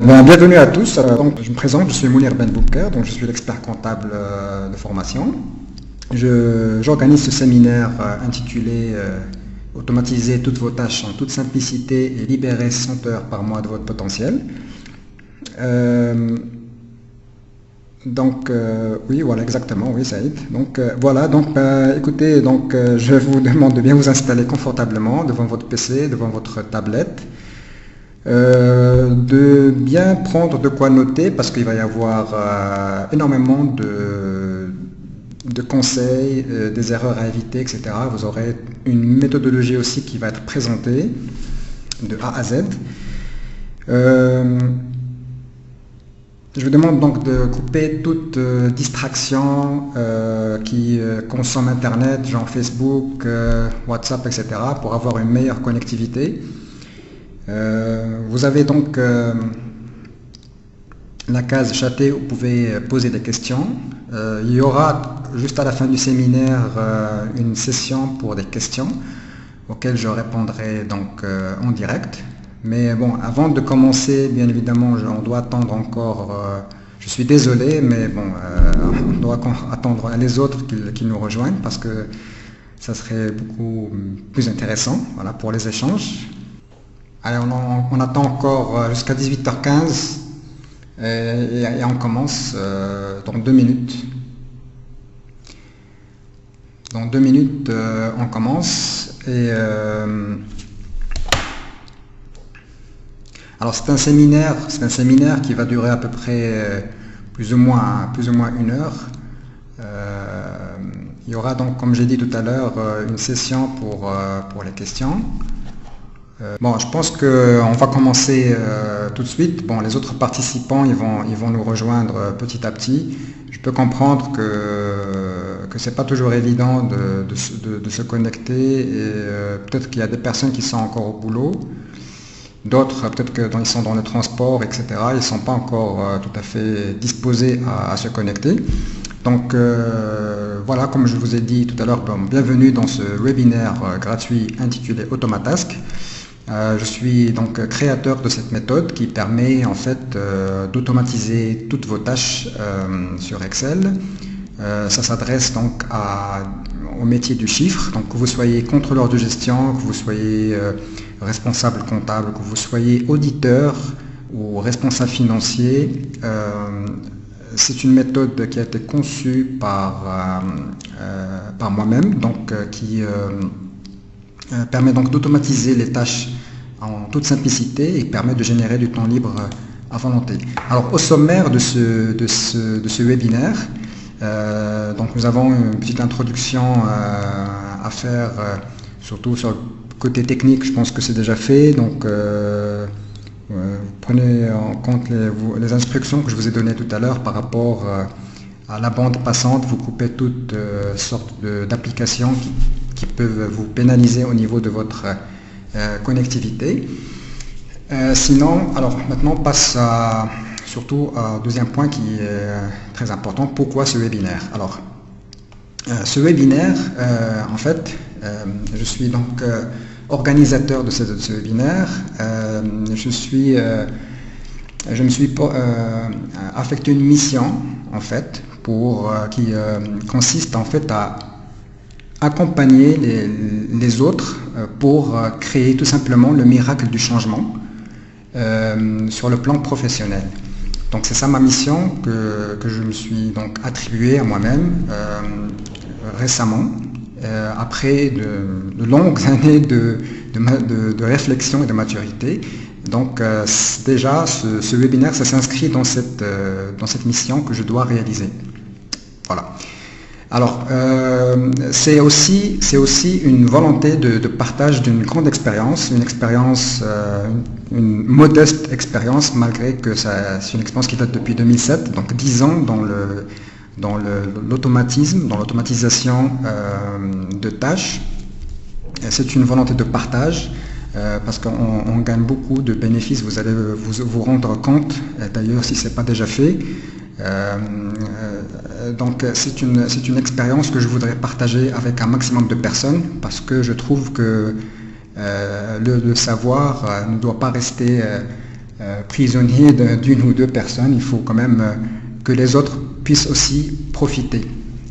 Bienvenue à tous. Donc, je me présente, je suis Mounir Ben Bouker, donc je suis l'expert comptable de formation. J'organise ce séminaire intitulé Automatiser toutes vos tâches en toute simplicité et libérer 100 heures par mois de votre potentiel. Oui, voilà, exactement, oui, Saïd. Écoutez, je vous demande de bien vous installer confortablement devant votre PC, devant votre tablette. De bien prendre de quoi noter parce qu'il va y avoir énormément de conseils, des erreurs à éviter, etc. Vous aurez une méthodologie aussi qui va être présentée de A à Z. Je vous demande donc de couper toute distraction qui consomme Internet, genre Facebook, WhatsApp, etc. pour avoir une meilleure connectivité. Vous avez donc la case chatée où vous pouvez poser des questions. Il y aura juste à la fin du séminaire une session pour des questions auxquelles je répondrai donc en direct. Mais bon, avant de commencer, bien évidemment, on doit attendre encore. Je suis désolé, mais bon, on doit attendre les autres qui nous rejoignent parce que ça serait beaucoup plus intéressant, voilà, pour les échanges. Allez, on attend encore jusqu'à 18h15 et on commence dans 2 minutes. Dans 2 minutes, on commence. Alors c'est un séminaire qui va durer à peu près plus ou moins 1 heure. Il y aura donc, comme j'ai dit tout à l'heure, une session pour les questions. Je pense qu'on va commencer tout de suite. Bon, les autres participants, ils vont nous rejoindre petit à petit. Je peux comprendre que c'est pas toujours évident de se connecter et peut-être qu'il y a des personnes qui sont encore au boulot. D'autres, peut-être qu'ils sont dans le transport, etc. Ils ne sont pas encore tout à fait disposés à se connecter. Donc voilà, comme je vous ai dit tout à l'heure, bienvenue dans ce webinaire gratuit intitulé Automatask. Je suis donc créateur de cette méthode qui permet en fait d'automatiser toutes vos tâches sur Excel. Ça s'adresse donc au métier du chiffre, donc que vous soyez contrôleur de gestion, que vous soyez responsable comptable, que vous soyez auditeur ou responsable financier. C'est une méthode qui a été conçue par moi-même, donc qui permet donc d'automatiser les tâches en toute simplicité et permet de générer du temps libre à volonté. Alors au sommaire de ce webinaire, donc nous avons une petite introduction à faire, surtout sur le côté technique, je pense que c'est déjà fait. Donc vous prenez en compte les instructions que je vous ai données tout à l'heure par rapport à la bande passante. Vous coupez toutes sortes d'applications qui peuvent vous pénaliser au niveau de votre connectivité. Sinon, alors maintenant on passe surtout au deuxième point qui est très important. Pourquoi ce webinaire? Alors, ce webinaire, en fait, je suis donc organisateur de ce webinaire. Je me suis affecté une mission en fait qui consiste en fait à accompagner les autres pour créer tout simplement le miracle du changement sur le plan professionnel. Donc c'est ça ma mission que je me suis donc attribuée à moi-même récemment, après de longues années de réflexion et de maturité. Donc déjà ce webinaire, ça s'inscrit dans cette mission que je dois réaliser. Voilà. Alors, c'est aussi une volonté de partage d'une grande expérience, une modeste expérience, malgré que c'est une expérience qui date depuis 2007, donc 10 ans dans l'automatisation de tâches. C'est une volonté de partage, parce qu'on gagne beaucoup de bénéfices, vous allez vous rendre compte, d'ailleurs si ce n'est pas déjà fait. Donc c'est une expérience que je voudrais partager avec un maximum de personnes parce que je trouve que le savoir ne doit pas rester prisonnier d'une ou deux personnes. Il faut quand même que les autres puissent aussi profiter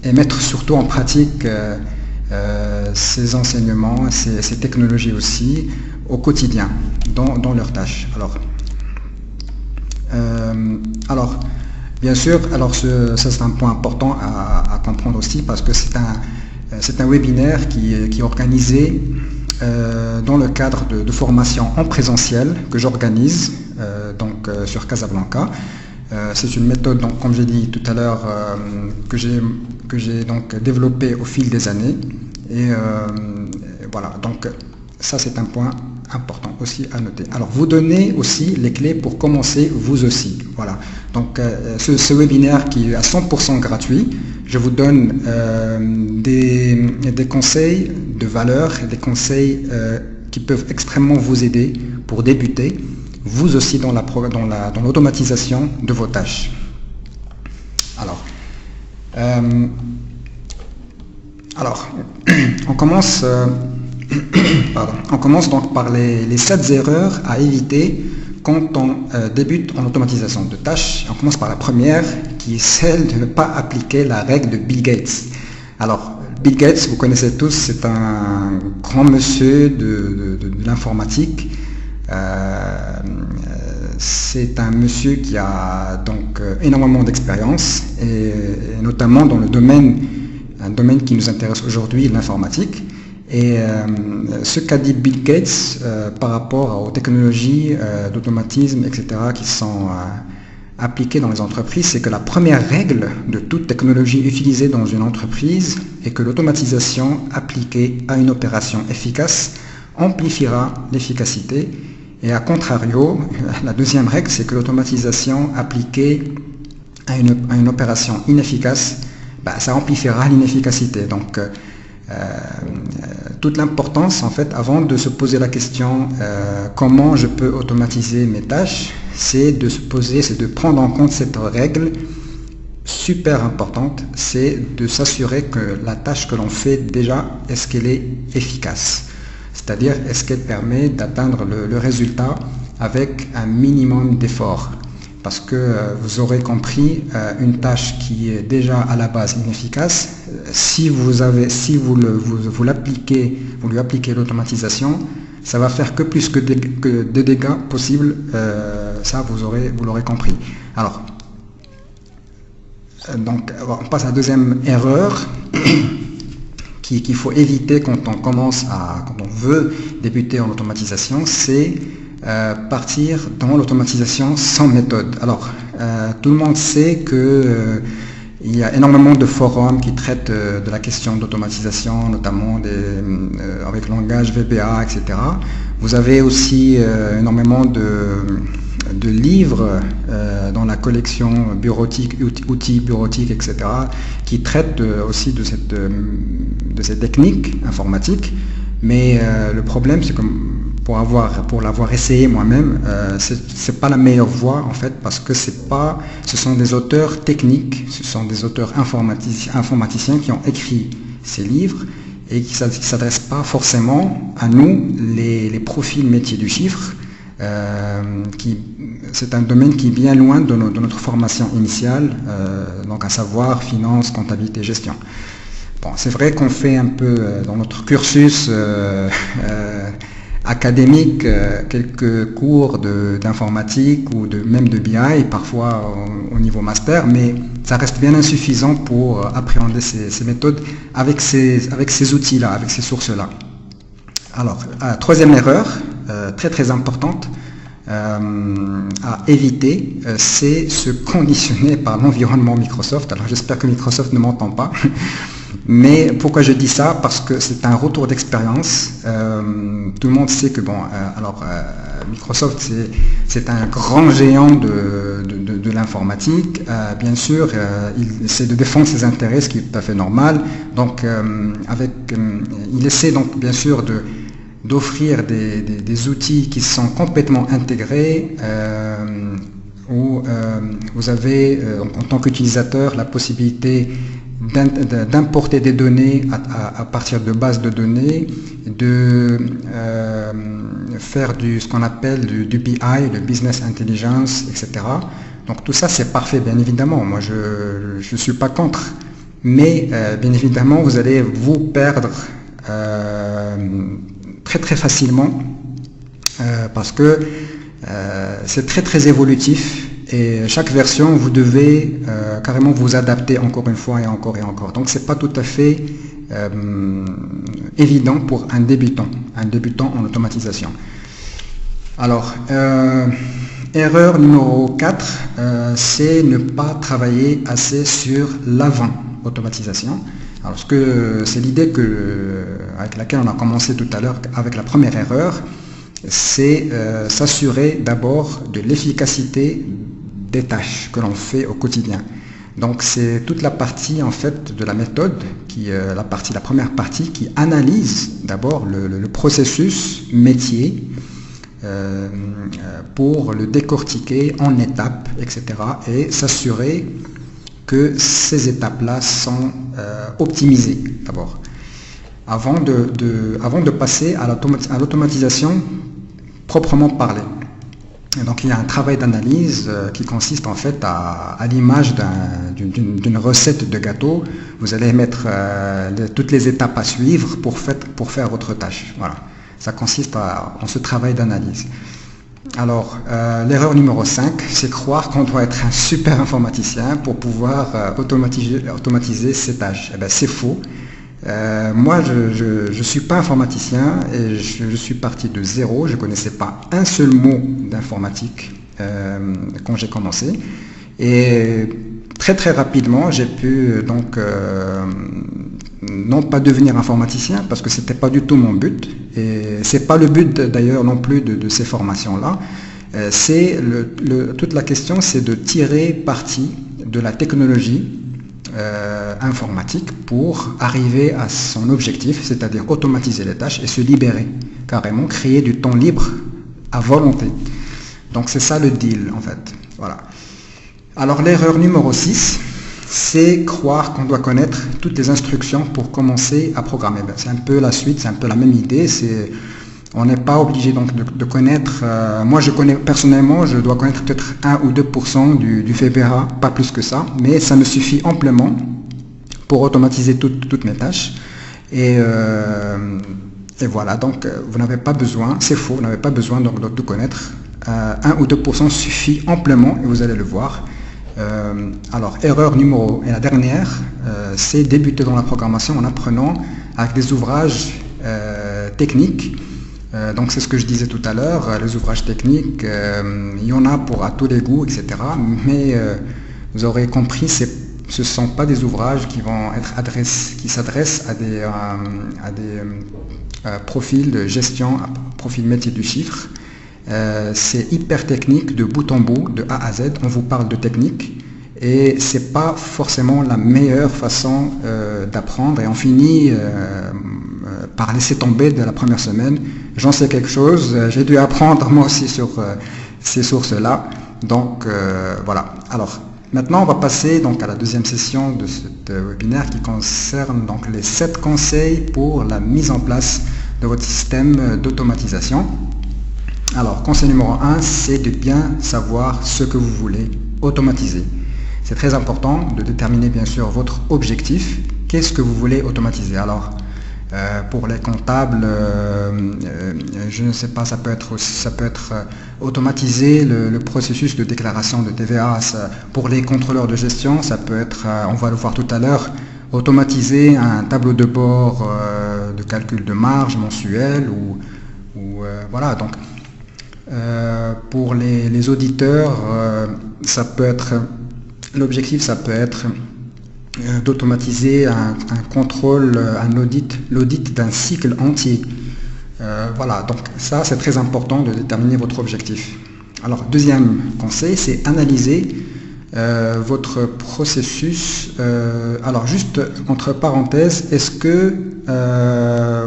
et mettre surtout en pratique ces enseignements, ces technologies aussi au quotidien dans leurs tâches. Alors, bien sûr, ça c'est un point important à comprendre aussi, parce que c'est un webinaire qui est organisé dans le cadre de formation en présentiel que j'organise sur Casablanca. C'est une méthode, donc, comme j'ai dit tout à l'heure, que j'ai donc développée au fil des années. Et voilà, donc ça c'est un point important aussi à noter. Alors, vous donnez aussi les clés pour commencer vous aussi. Voilà, donc ce webinaire qui est à 100% gratuit, je vous donne des conseils de valeur, des conseils qui peuvent extrêmement vous aider pour débuter vous aussi dans l'automatisation de vos tâches. Alors, on commence donc par les 7 erreurs à éviter quand on débute en automatisation de tâches. On commence par la première, qui est celle de ne pas appliquer la règle de Bill Gates. Alors, Bill Gates, vous connaissez tous, c'est un grand monsieur de l'informatique. C'est un monsieur qui a donc énormément d'expérience, et notamment dans un domaine qui nous intéresse aujourd'hui, l'informatique. Et ce qu'a dit Bill Gates par rapport aux technologies d'automatisme, etc., qui sont appliquées dans les entreprises, c'est que la première règle de toute technologie utilisée dans une entreprise est que l'automatisation appliquée à une opération efficace amplifiera l'efficacité. Et à contrario, la deuxième règle, c'est que l'automatisation appliquée à une opération inefficace, ça amplifiera l'inefficacité. Donc, toute l'importance, en fait, avant de se poser la question comment je peux automatiser mes tâches, c'est de prendre en compte cette règle super importante, c'est de s'assurer que la tâche que l'on fait déjà, est-ce qu'elle est efficace? C'est-à-dire, est-ce qu'elle permet d'atteindre le résultat avec un minimum d'effort? Parce que vous aurez compris, une tâche qui est déjà à la base inefficace, si vous lui appliquez l'automatisation, ça va faire que plus que des dégâts possibles. Ça, vous l'aurez compris. Alors, donc, on passe à la deuxième erreur qu'il faut éviter quand on veut débuter en automatisation, c'est partir dans l'automatisation sans méthode. Alors, tout le monde sait que il y a énormément de forums qui traitent de la question d'automatisation, notamment avec le langage VBA, etc. Vous avez aussi énormément de livres dans la collection bureautique, outils bureautiques, etc., qui traitent aussi de ces techniques informatiques. Mais le problème, c'est que pour l'avoir essayé moi-même, c'est pas la meilleure voie, en fait, parce que ce sont des auteurs techniques, ce sont des auteurs informaticiens qui ont écrit ces livres et qui ne s'adressent pas forcément à nous, les profils métiers du chiffre. C'est un domaine qui est bien loin de notre formation initiale, donc à savoir finance, comptabilité, gestion. Bon, c'est vrai qu'on fait un peu dans notre cursus académique quelques cours d'informatique ou même de BI, parfois au niveau master, mais ça reste bien insuffisant pour appréhender ces méthodes avec ces outils-là, avec ces sources-là. Alors, troisième erreur, très très importante à éviter, c'est se conditionner par l'environnement Microsoft. Alors j'espère que Microsoft ne m'entend pas. Mais pourquoi je dis ça? Parce que c'est un retour d'expérience. Tout le monde sait que Microsoft c'est un grand géant de l'informatique. Bien sûr, il essaie de défendre ses intérêts, ce qui est tout à fait normal. Donc, il essaie donc bien sûr d'offrir des outils qui sont complètement intégrés, où vous avez en tant qu'utilisateur la possibilité d'importer des données à partir de bases de données de faire ce qu'on appelle du BI, le Business Intelligence, etc. Donc tout ça c'est parfait, bien évidemment, moi je ne suis pas contre, mais bien évidemment vous allez vous perdre très très facilement parce que c'est très très évolutif et chaque version vous devez carrément vous adapter encore une fois et encore et encore. Donc c'est pas tout à fait évident pour un débutant en automatisation. Alors erreur numéro 4, c'est ne pas travailler assez sur l'avant-automatisation. Alors c'est l'idée avec laquelle on a commencé tout à l'heure avec la première erreur, c'est s'assurer d'abord de l'efficacité des tâches que l'on fait au quotidien. Donc c'est toute la partie en fait de la méthode, la première partie qui analyse d'abord le processus métier pour le décortiquer en étapes, etc. et s'assurer que ces étapes-là sont optimisées d'abord. Avant de passer à l'automatisation proprement parlée. Donc il y a un travail d'analyse qui consiste en fait à l'image d'une recette de gâteau. Vous allez mettre toutes les étapes à suivre pour faire votre tâche. Voilà. Ça consiste en ce travail d'analyse. Alors, l'erreur numéro 5, c'est croire qu'on doit être un super informaticien pour pouvoir automatiser ses tâches. Eh bien, c'est faux. Moi, je ne suis pas informaticien et je suis parti de zéro. Je ne connaissais pas un seul mot d'informatique quand j'ai commencé. Et très très rapidement, j'ai pu donc non pas devenir informaticien parce que c'était pas du tout mon but et c'est pas le but d'ailleurs non plus de ces formations-là. Toute la question, c'est de tirer parti de la technologie informatique pour arriver à son objectif, c'est-à-dire automatiser les tâches et se libérer, carrément créer du temps libre à volonté. Donc c'est ça le deal en fait. Voilà. Alors l'erreur numéro 6, c'est croire qu'on doit connaître toutes les instructions pour commencer à programmer. C'est un peu la suite, c'est un peu la même idée. On n'est pas obligé donc de connaître, moi je connais personnellement, je dois connaître peut-être 1 ou 2% du VBA, pas plus que ça, mais ça me suffit amplement pour automatiser toutes mes tâches. Et voilà, donc vous n'avez pas besoin, c'est faux, vous n'avez pas besoin donc de connaître. 1 ou 2% suffit amplement et vous allez le voir. Alors, et la dernière, c'est débuter dans la programmation en apprenant avec des ouvrages techniques. Donc c'est ce que je disais tout à l'heure, les ouvrages techniques, il y en a à tous les goûts, etc. Mais vous aurez compris, ce ne sont pas des ouvrages qui s'adressent à des profils de gestion, profil métier du chiffre. C'est hyper technique de bout en bout, de A à Z, on vous parle de technique et c'est pas forcément la meilleure façon d'apprendre et on finit par laisser tomber dès la première semaine. J'en sais quelque chose, j'ai dû apprendre moi aussi sur ces sources-là. Donc voilà. Alors maintenant on va passer donc à la deuxième session de ce webinaire qui concerne donc les 7 conseils pour la mise en place de votre système d'automatisation. Alors conseil numéro 1, c'est de bien savoir ce que vous voulez automatiser. C'est très important de déterminer bien sûr votre objectif. Qu'est-ce que vous voulez automatiser? Alors pour les comptables, je ne sais pas, ça peut être automatiser le processus de déclaration de TVA. Pour les contrôleurs de gestion, ça peut être, on va le voir tout à l'heure, automatiser un tableau de bord de calcul de marge mensuel ou voilà. Donc pour les auditeurs, ça peut être l'objectif, ça peut être d'automatiser un contrôle, l'audit d'un cycle entier. Voilà, donc ça c'est très important de déterminer votre objectif. Alors deuxième conseil, c'est analyser votre processus. Alors juste entre parenthèses, est-ce que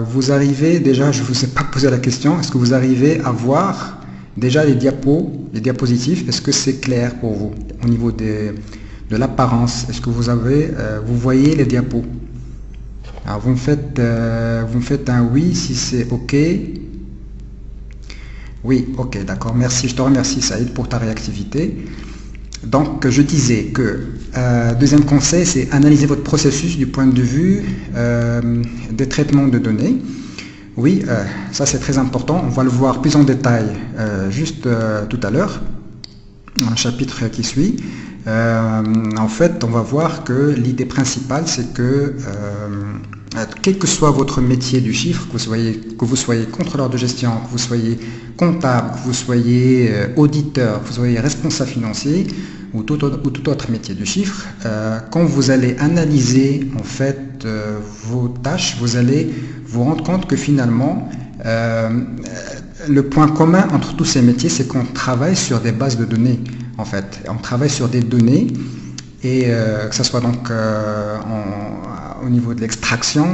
vous arrivez déjà, je ne vous ai pas posé la question, est-ce que vous arrivez à voir déjà les diapositives, est-ce que c'est clair pour vous au niveau de l'apparence? Est-ce que vous voyez les diapos? Alors vous me faites un oui si c'est OK. Oui, OK, d'accord. Merci, je te remercie Saïd pour ta réactivité. Donc je disais que deuxième conseil, c'est analyser votre processus du point de vue des traitements de données. Oui, ça c'est très important. On va le voir plus en détail juste tout à l'heure, dans le chapitre qui suit. En fait, on va voir que l'idée principale, c'est que quel que soit votre métier du chiffre, que vous soyez contrôleur de gestion, que vous soyez comptable, que vous soyez auditeur, que vous soyez responsable financier ou tout autre métier du chiffre, quand vous allez analyser en fait vos tâches, vous allez vous rendre compte que finalement le point commun entre tous ces métiers, c'est qu'on travaille sur des bases de données. En fait, on travaille sur des données et que ce soit donc au niveau de l'extraction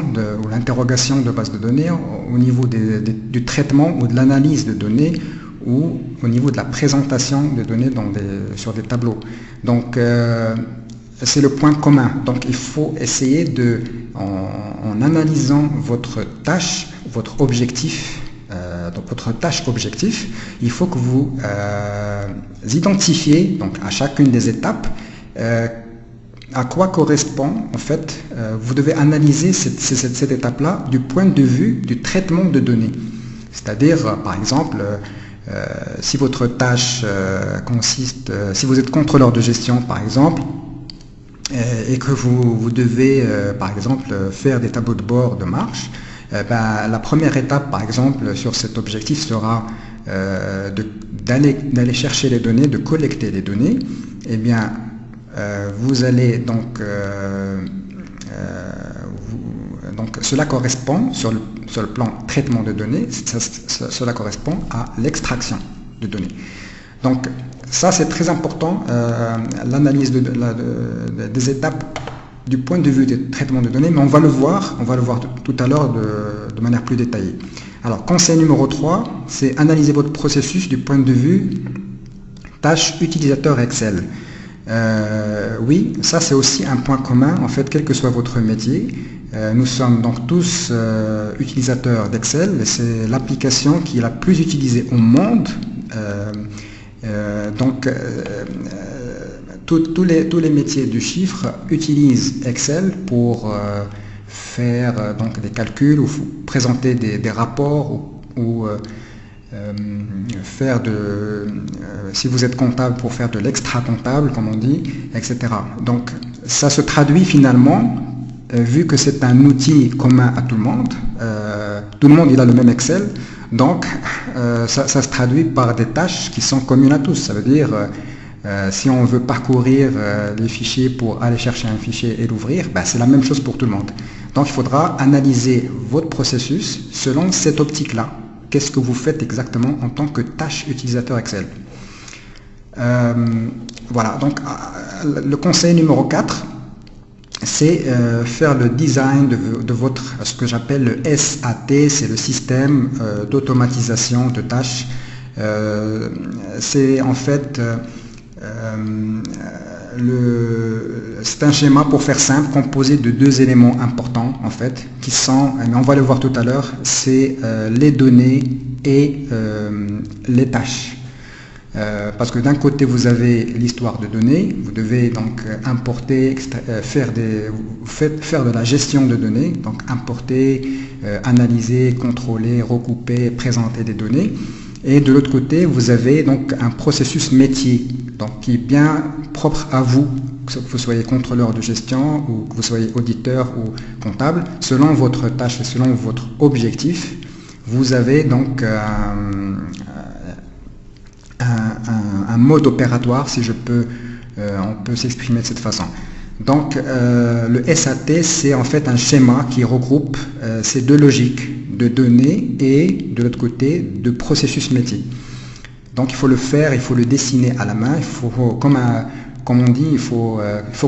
ou l'interrogation de bases de données, au niveau du traitement ou de l'analyse de données, ou au niveau de la présentation de données sur des tableaux. Donc c'est le point commun. Donc il faut essayer en analysant votre tâche, votre objectif, donc votre tâche objectif, il faut que vous identifiez donc à chacune des étapes à quoi correspond en fait. Vous devez analyser cette étape-là du point de vue du traitement de données. C'est-à-dire, par exemple, si votre tâche consiste, si vous êtes contrôleur de gestion par exemple, et que vous devez par exemple faire des tableaux de bord de marche, la première étape par exemple sur cet objectif sera d'aller chercher les données, de collecter les données. Eh bien, vous allez donc cela correspond sur le plan traitement de données, cela correspond à l'extraction de données. Donc ça c'est très important, l'analyse des étapes du point de vue des traitements de données, mais on va le voir tout à l'heure de manière plus détaillée. Alors conseil numéro 3, c'est analyser votre processus du point de vue tâche utilisateur Excel. Oui, ça c'est aussi un point commun en fait, quel que soit votre métier. Nous sommes donc tous utilisateurs d'Excel, et c'est l'application qui est la plus utilisée au monde. Tous les métiers du chiffre utilisent Excel pour faire donc des calculs ou présenter des rapports ou faire si vous êtes comptable, pour faire de l'extra comptable comme on dit, etc. Donc ça se traduit finalement, vu que c'est un outil commun à tout le monde il a le même Excel, donc ça se traduit par des tâches qui sont communes à tous. Ça veut dire si on veut parcourir les fichiers pour aller chercher un fichier et l'ouvrir, c'est la même chose pour tout le monde. Donc il faudra analyser votre processus selon cette optique-là. Qu'est-ce que vous faites exactement en tant que tâche utilisateur Excel? Voilà, donc le conseil numéro 4, c'est faire le design de votre, ce que j'appelle le SAT, c'est le système d'automatisation de tâches. C'est en fait c'est un schéma, pour faire simple, composé de deux éléments importants en fait, qui sont, mais on va le voir tout à l'heure, c'est les données et les tâches. Parce que d'un côté vous avez l'histoire de données, vous devez donc importer, faire de la gestion de données, donc importer, analyser, contrôler, recouper, présenter des données. Et de l'autre côté, vous avez donc un processus métier, donc qui est bien propre à vous, que vous soyez contrôleur de gestion ou que vous soyez auditeur ou comptable. Selon votre tâche et selon votre objectif, vous avez donc un mode opératoire, si on peut s'exprimer de cette façon. Donc le SAT, c'est en fait un schéma qui regroupe ces deux logiques de données et de l'autre côté de processus métier. Donc il faut le faire, il faut le dessiner à la main, il faut, comme on dit, il faut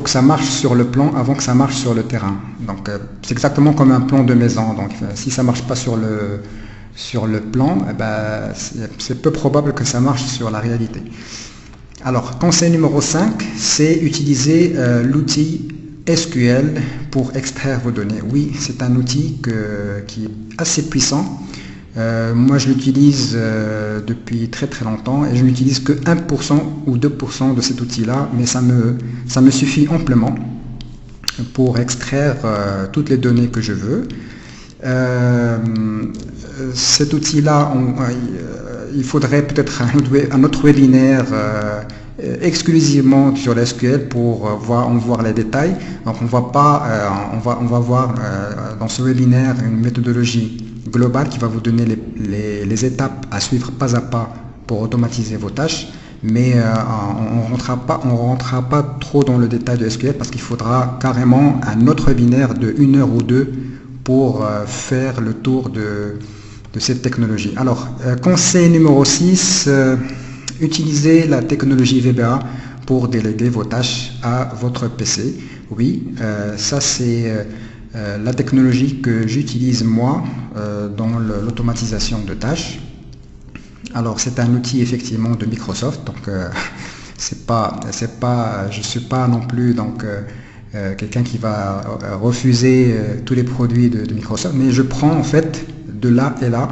que ça marche sur le plan avant que ça marche sur le terrain. Donc c'est exactement comme un plan de maison. Donc si ça ne marche pas sur le plan, c'est peu probable que ça marche sur la réalité. Alors, conseil numéro 5, c'est utiliser l'outil SQL pour extraire vos données. Oui, c'est un outil qui est assez puissant. Moi, je l'utilise depuis très très longtemps et je n'utilise que 1% ou 2% de cet outil-là, mais ça me suffit amplement pour extraire toutes les données que je veux. Cet outil-là, il faudrait peut-être un autre webinaire exclusivement sur l'SQL pour en voir les détails. Donc on va voir dans ce webinaire une méthodologie globale qui va vous donner les étapes à suivre pas à pas pour automatiser vos tâches. Mais on ne rentrera pas trop dans le détail de SQL parce qu'il faudra carrément un autre webinaire de 1 heure ou 2 pour faire le tour de cette technologie. Alors, conseil numéro 6, utilisez la technologie VBA pour déléguer vos tâches à votre PC. Oui, ça c'est la technologie que j'utilise moi dans l'automatisation de tâches. Alors c'est un outil effectivement de Microsoft, donc je suis pas non plus quelqu'un qui va refuser tous les produits de Microsoft, mais je prends en fait de là et là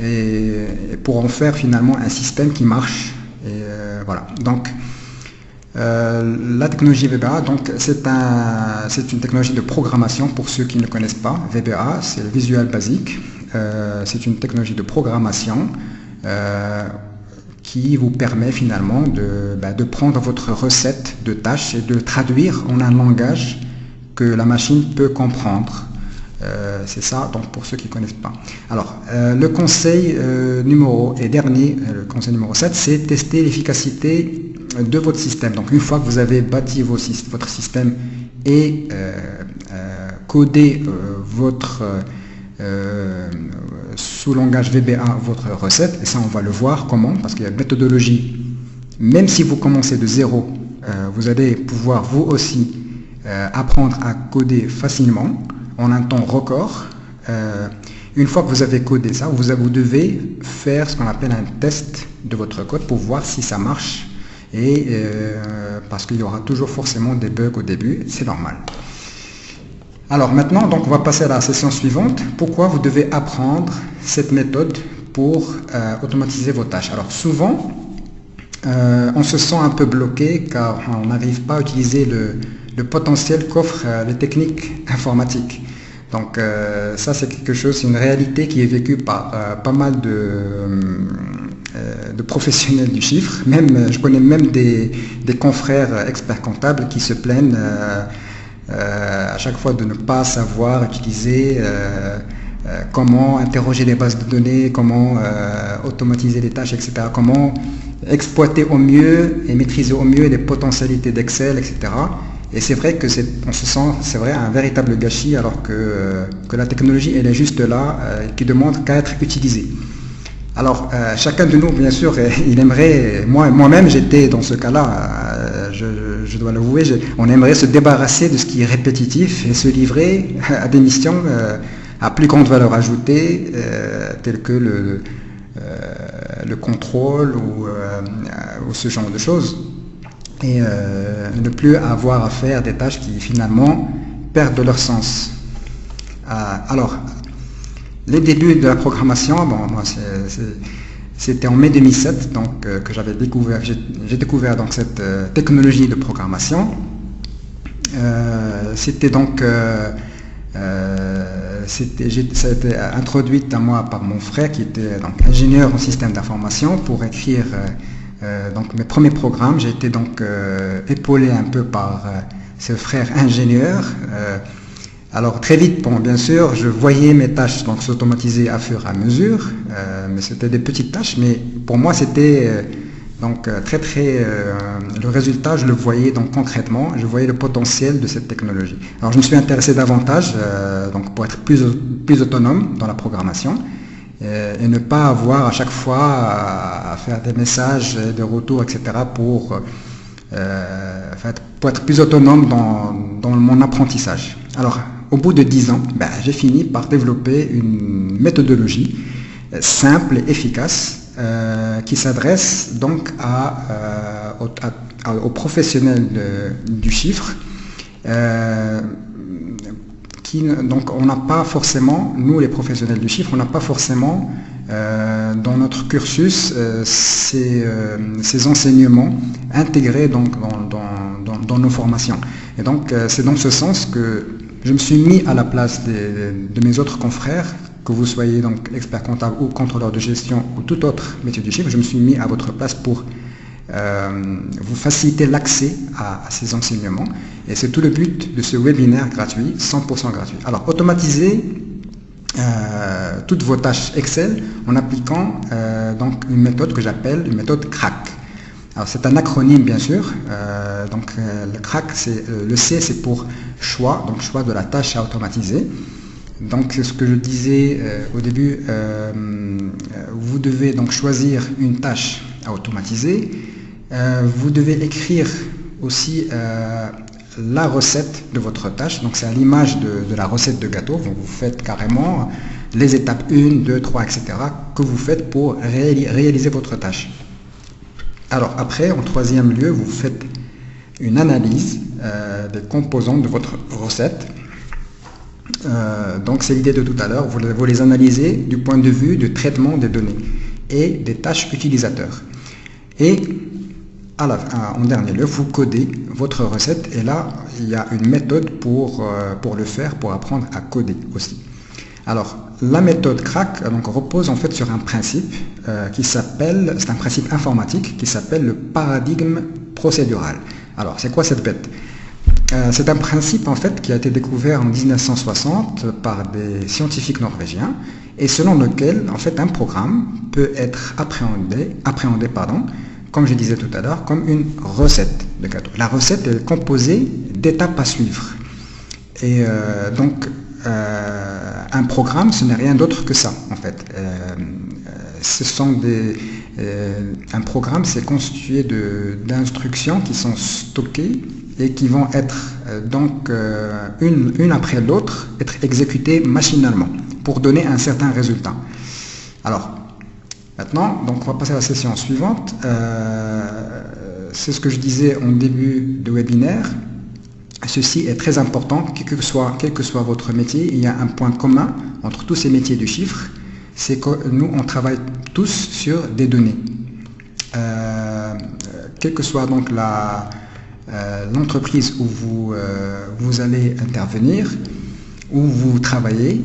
et pour en faire finalement un système qui marche. Et voilà. Donc la technologie VBA, donc c'est une technologie de programmation pour ceux qui ne connaissent pas. VBA, c'est le Visual Basic. C'est une technologie de programmation qui vous permet finalement de prendre votre recette de tâches et de traduire en un langage que la machine peut comprendre. C'est ça, donc pour ceux qui ne connaissent pas. Alors, le conseil numéro 7, c'est tester l'efficacité de votre système. Donc, une fois que vous avez bâti votre système et codé sous langage VBA votre recette, et ça on va le voir comment, parce qu'il y a une méthodologie. Même si vous commencez de zéro, vous allez pouvoir vous aussi apprendre à coder facilement en un temps record. Une fois que vous avez codé ça, vous devez faire ce qu'on appelle un test de votre code pour voir si ça marche, et parce qu'il y aura toujours forcément des bugs au début, c'est normal. Alors maintenant, donc, on va passer à la session suivante. Pourquoi vous devez apprendre cette méthode pour automatiser vos tâches? Alors souvent, on se sent un peu bloqué car on n'arrive pas à utiliser le potentiel qu'offrent les techniques informatiques. Donc ça c'est quelque chose, c'est une réalité qui est vécue par pas mal de professionnels du chiffre. Je connais même des confrères experts comptables qui se plaignent à chaque fois de ne pas savoir utiliser comment interroger les bases de données, comment automatiser les tâches, etc. Comment exploiter au mieux et maîtriser au mieux les potentialités d'Excel, etc. Et c'est vrai que on se sent, c'est vrai, un véritable gâchis alors que la technologie, elle est juste là, qui demande qu'à être utilisée. Alors, chacun de nous, bien sûr, il aimerait, moi-même j'étais dans ce cas-là, je dois l'avouer, on aimerait se débarrasser de ce qui est répétitif et se livrer à des missions à plus grande valeur ajoutée, telles que le contrôle ou ce genre de choses, et ne plus avoir à faire des tâches qui finalement perdent leur sens. Alors, les débuts de la programmation, bon, moi c'était en mai 2007 donc, que j'ai découvert donc, cette technologie de programmation. C'était donc ça a été introduite à moi par mon frère qui était donc ingénieur en système d'information pour écrire donc mes premiers programmes. J'ai été donc épaulé un peu par ce frère ingénieur. Alors très vite, bon, bien sûr, je voyais mes tâches donc s'automatiser à fur et à mesure, mais c'était des petites tâches, mais pour moi c'était donc le résultat, je le voyais donc concrètement, je voyais le potentiel de cette technologie. Alors je me suis intéressé davantage donc pour être plus autonome dans la programmation et ne pas avoir à chaque fois à faire des messages, des retours, etc. pour être plus autonome dans mon apprentissage. Alors, au bout de 10 ans, j'ai fini par développer une méthodologie simple et efficace qui s'adresse donc aux professionnels du chiffre Donc on n'a pas forcément, nous les professionnels du chiffre, on n'a pas forcément dans notre cursus ces enseignements intégrés donc, dans nos formations. Et donc c'est dans ce sens que je me suis mis à la place de mes autres confrères, que vous soyez donc expert comptable ou contrôleur de gestion ou tout autre métier du chiffre, je me suis mis à votre place pour vous faciliter l'accès à ces enseignements. Et c'est tout le but de ce webinaire gratuit, 100% gratuit. Alors, automatisez toutes vos tâches Excel en appliquant donc une méthode que j'appelle une méthode CRAC. Alors, c'est un acronyme, bien sûr. Le CRAC, le C, c'est pour choix, donc choix de la tâche à automatiser. Donc, ce que je disais au début, vous devez donc choisir une tâche à automatiser. Vous devez écrire aussi la recette de votre tâche. Donc, c'est à l'image de la recette de gâteau. Donc, vous faites carrément les étapes 1, 2, 3, etc. que vous faites pour réaliser votre tâche. Alors, après, en troisième lieu, vous faites une analyse des composants de votre recette. Donc c'est l'idée de tout à l'heure, vous les analysez du point de vue du traitement des données et des tâches utilisateurs. Et en dernier lieu, vous codez votre recette et là, il y a une méthode pour le faire, pour apprendre à coder aussi. Alors, la méthode CRAC donc, repose en fait sur un principe c'est un principe informatique qui s'appelle le paradigme procédural. Alors, c'est quoi cette bête ? C'est un principe en fait qui a été découvert en 1960 par des scientifiques norvégiens et selon lequel en fait un programme peut être appréhendé, comme je disais tout à l'heure, comme une recette de gâteau. La recette est composée d'étapes à suivre. Et un programme, ce n'est rien d'autre que ça en fait. Un programme, c'est constitué d'instructions qui sont stockées et qui vont être donc une après l'autre être exécutées machinalement pour donner un certain résultat. Alors maintenant, donc on va passer à la session suivante. C'est ce que je disais en début de webinaire. Ceci est très important, quel que soit votre métier. Il y a un point commun entre tous ces métiers du chiffre, c'est que nous on travaille tous sur des données. Quelle que soit donc l'entreprise où vous allez intervenir, où vous travaillez,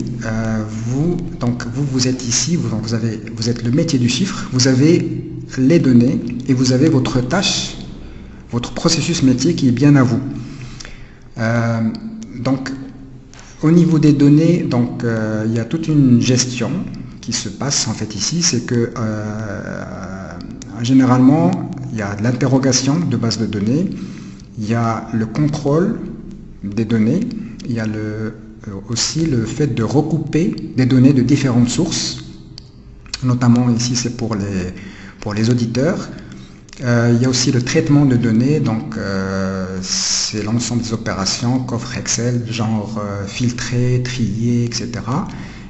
vous êtes ici, vous êtes le métier du chiffre, vous avez les données et vous avez votre tâche, votre processus métier qui est bien à vous. Donc, au niveau des données, il y a toute une gestion qui se passe en fait ici, c'est que généralement, il y a de l'interrogation de base de données, il y a le contrôle des données, il y a aussi le fait de recouper des données de différentes sources, notamment ici c'est pour les auditeurs. Il y a aussi le traitement de données, donc c'est l'ensemble des opérations, coffre Excel, genre filtrer, trier, etc.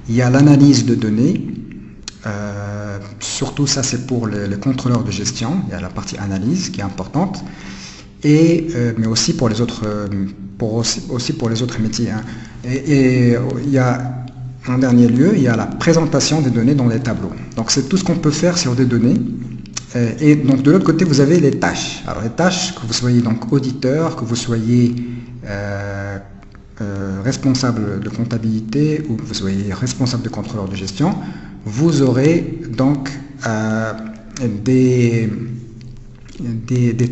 Il y a l'analyse de données, surtout ça c'est pour les contrôleurs de gestion, il y a la partie analyse qui est importante. Mais aussi pour les autres, aussi pour les autres métiers. Hein. Et il y a, en dernier lieu, il y a la présentation des données dans les tableaux. Donc c'est tout ce qu'on peut faire sur des données. Et donc de l'autre côté, vous avez les tâches. Alors les tâches, que vous soyez donc auditeur, que vous soyez responsable de comptabilité ou que vous soyez responsable de contrôleur de gestion, vous aurez donc des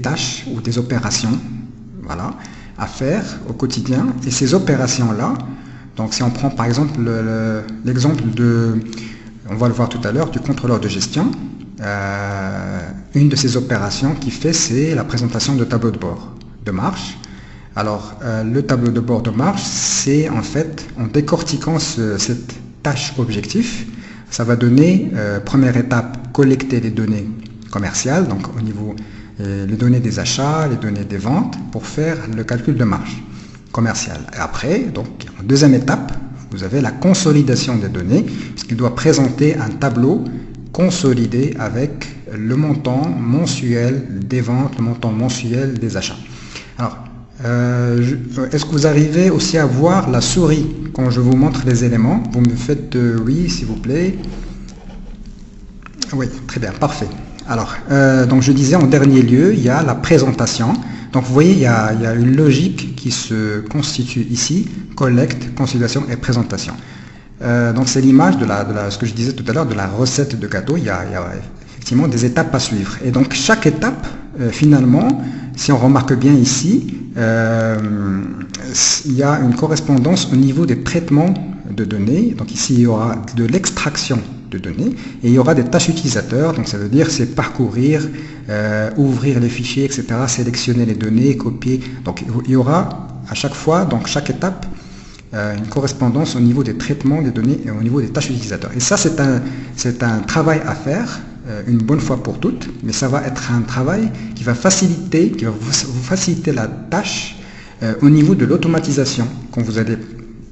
tâches ou des opérations à faire au quotidien. Et ces opérations-là, donc si on prend par exemple l'exemple on va le voir tout à l'heure, du contrôleur de gestion, une de ces opérations qu'il fait, c'est la présentation de tableau de bord de marche. Alors, le tableau de bord de marche, c'est en fait, en décortiquant cette tâche objectif, ça va donner, première étape, collecter les données commerciales, donc au niveau les données des achats, les données des ventes, pour faire le calcul de marge commerciale. Et après, donc, en deuxième étape, vous avez la consolidation des données, puisqu'il doit présenter un tableau consolidé avec le montant mensuel des ventes, le montant mensuel des achats. Alors, Est-ce que vous arrivez aussi à voir la souris quand je vous montre les éléments? Vous me faites oui, s'il vous plaît. Oui, très bien, parfait. Alors, donc je disais en dernier lieu, il y a la présentation. Donc vous voyez, il y a une logique qui se constitue ici, collecte, consolidation et présentation. Donc c'est l'image de ce que je disais tout à l'heure, de la recette de gâteau. Il y a effectivement des étapes à suivre. Et donc chaque étape, finalement, si on remarque bien ici, il y a une correspondance au niveau des traitements de données. Donc ici, il y aura de l'extraction de données et il y aura des tâches utilisateurs. Donc ça veut dire c'est parcourir, ouvrir les fichiers, etc., sélectionner les données, copier. Donc il y aura à chaque fois, donc chaque étape, une correspondance au niveau des traitements des données et au niveau des tâches utilisateurs. Et ça, c'est un travail à faire une bonne fois pour toutes, mais ça va être un travail qui va vous faciliter la tâche au niveau de l'automatisation. Quand vous allez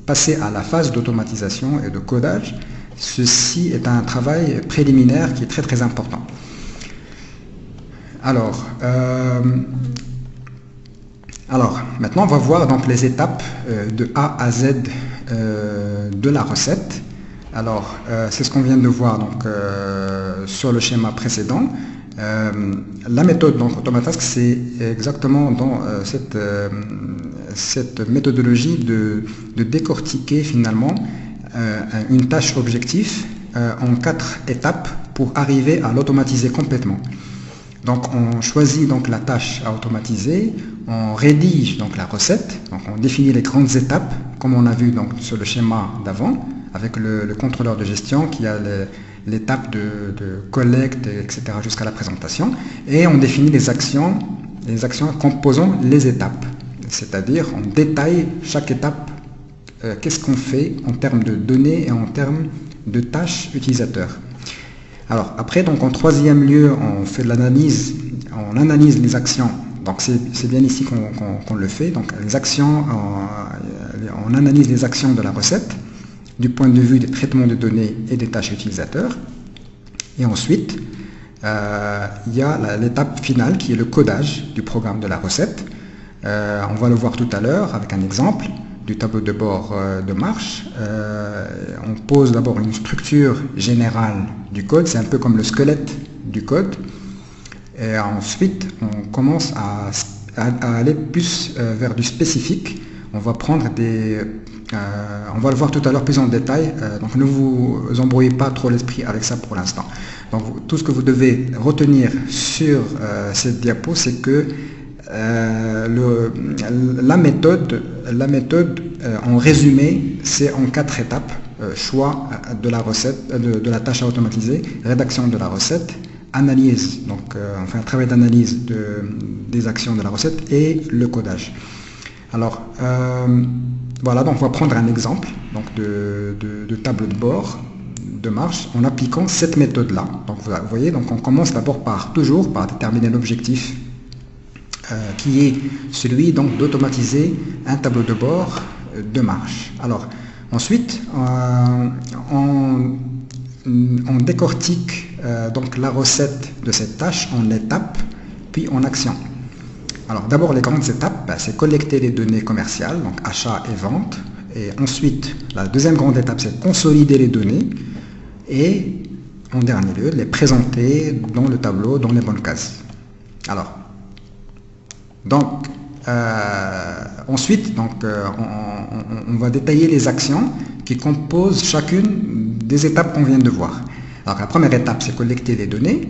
passer à la phase d'automatisation et de codage, ceci est un travail préliminaire qui est très très important. Alors, maintenant on va voir donc les étapes de A à Z de la recette. Alors, c'est ce qu'on vient de voir donc, sur le schéma précédent. La méthode donc Automatask, c'est exactement dans cette méthodologie de décortiquer finalement une tâche objectif en 4 étapes pour arriver à l'automatiser complètement. Donc on choisit donc la tâche à automatiser, on rédige donc la recette, donc on définit les grandes étapes comme on a vu donc sur le schéma d'avant avec le contrôleur de gestion qui a l'étape de collecte, etc. jusqu'à la présentation, et on définit les actions composant les étapes, c'est-à-dire on détaille chaque étape, qu'est-ce qu'on fait en termes de données et en termes de tâches utilisateurs. Alors après, donc en troisième lieu, on fait de l'analyse, on analyse les actions. Donc c'est bien ici qu'on le fait. Donc les actions, on analyse les actions de la recette du point de vue des traitements de données et des tâches utilisateurs. Et ensuite, il y a l'étape finale qui est le codage du programme de la recette. On va le voir tout à l'heure avec un exemple du tableau de bord de marche. On pose d'abord une structure générale du code, c'est un peu comme le squelette du code. Et ensuite, on commence à aller plus vers du spécifique. On va prendre on va le voir tout à l'heure plus en détail, donc ne vous embrouillez pas trop l'esprit avec ça pour l'instant. Donc tout ce que vous devez retenir sur cette diapo, c'est que la méthode en résumé, c'est en 4 étapes. Choix de la recette, de la tâche à automatiser, rédaction de la recette, analyse, donc on fait un travail d'analyse des actions de la recette et le codage. Alors voilà, donc on va prendre un exemple donc de tableau de bord de marche en appliquant cette méthode là. Donc vous voyez, donc on commence d'abord toujours par déterminer l'objectif qui est celui donc d'automatiser un tableau de bord de marche. Alors ensuite on décortique donc la recette de cette tâche en étapes puis en actions. Alors d'abord les grandes étapes, c'est collecter les données commerciales, donc achat et vente, et ensuite la deuxième grande étape c'est consolider les données et en dernier lieu les présenter dans le tableau dans les bonnes cases. Alors donc ensuite donc, on va détailler les actions qui composent chacune des étapes qu'on vient de voir. Alors la première étape c'est collecter les données.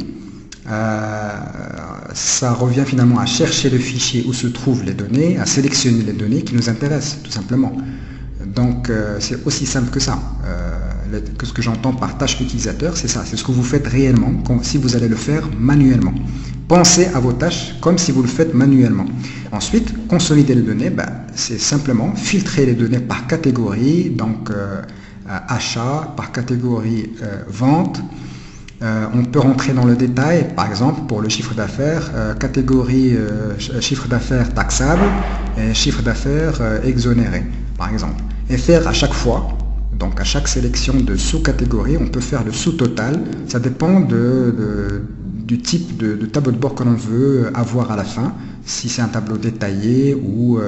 Ça revient finalement à chercher le fichier où se trouvent les données, à sélectionner les données qui nous intéressent tout simplement. Donc c'est aussi simple que ça. Ce que j'entends par tâche utilisateur, c'est ça, c'est ce que vous faites réellement si vous allez le faire manuellement. Pensez à vos tâches comme si vous le faites manuellement. Ensuite, consolider les données, c'est simplement filtrer les données par catégorie, donc achat, par catégorie vente. On peut rentrer dans le détail, par exemple pour le chiffre d'affaires, catégorie chiffre d'affaires taxable et chiffre d'affaires exonéré, par exemple. Et faire à chaque fois, donc à chaque sélection de sous-catégorie, on peut faire le sous-total, ça dépend du type de tableau de bord que l'on veut avoir à la fin, si c'est un tableau détaillé ou